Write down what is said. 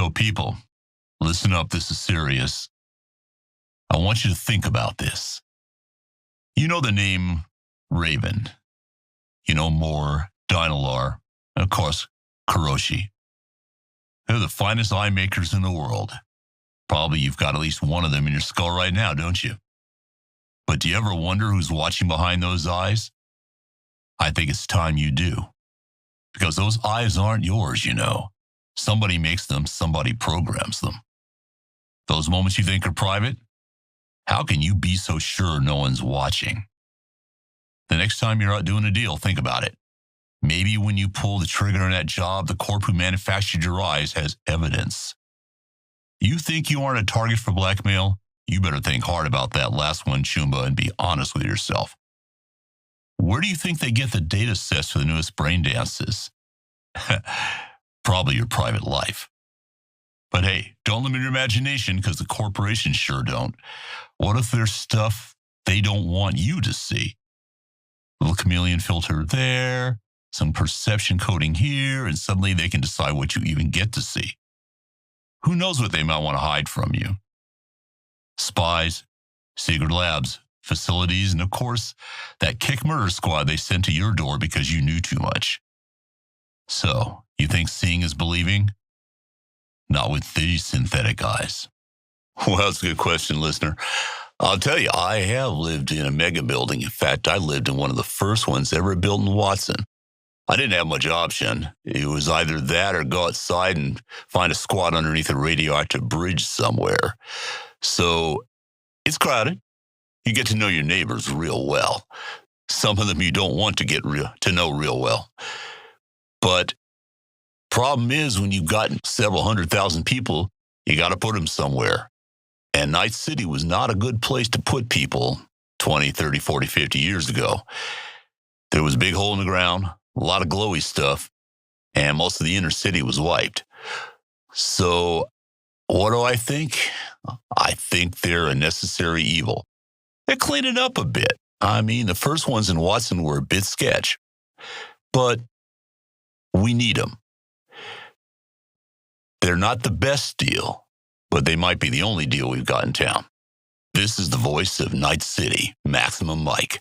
So, people, listen up. This is serious. I want you to think about this. You know the name Raven. You know Moore, Dynalar, and of course, Kuroshi. They're the finest eye makers in the world. Probably you've got at least one of them in your skull right now, don't you? But do you ever wonder who's watching behind those eyes? I think it's time you do. Because those eyes aren't yours, you know. Somebody makes them, somebody programs them. Those moments you think are private? How can you be so sure no one's watching? The next time you're out doing a deal, think about it. Maybe when you pull the trigger on that job, the corp who manufactured your eyes has evidence. You think you aren't a target for blackmail? You better think hard about that last one, Chumba, and be honest with yourself. Where do you think they get the data sets for the newest brain dances? Probably your private life. But hey, don't limit your imagination because the corporations sure don't. What if there's stuff they don't want you to see? Little chameleon filter there, some perception coding here, and suddenly they can decide what you even get to see. Who knows what they might want to hide from you? Spies, secret labs, facilities, and of course, that kick murder squad they sent to your door because you knew too much. So, you think seeing is believing? Not with these synthetic eyes. Well, that's a good question, listener. I'll tell you, I have lived in a mega building. In fact, I lived in one of the first ones ever built in Watson. I didn't have much option. It was either that or go outside and find a squat underneath a radioactive bridge somewhere. So it's crowded. You get to know your neighbors real well. Some of them you don't want to get to know real well. But problem is when you've got several 100,000 people, you got to put them somewhere. And Night City was not a good place to put people 20, 30, 40, 50 years ago. There was a big hole in the ground, a lot of glowy stuff, and most of the inner city was wiped. So what do I think? I think they're a necessary evil. They cleaned it up a bit. I mean, the first ones in Watson were a bit sketch. But we need them. They're not the best deal, but they might be the only deal we've got in town. This is the voice of Night City, Maximum Mike.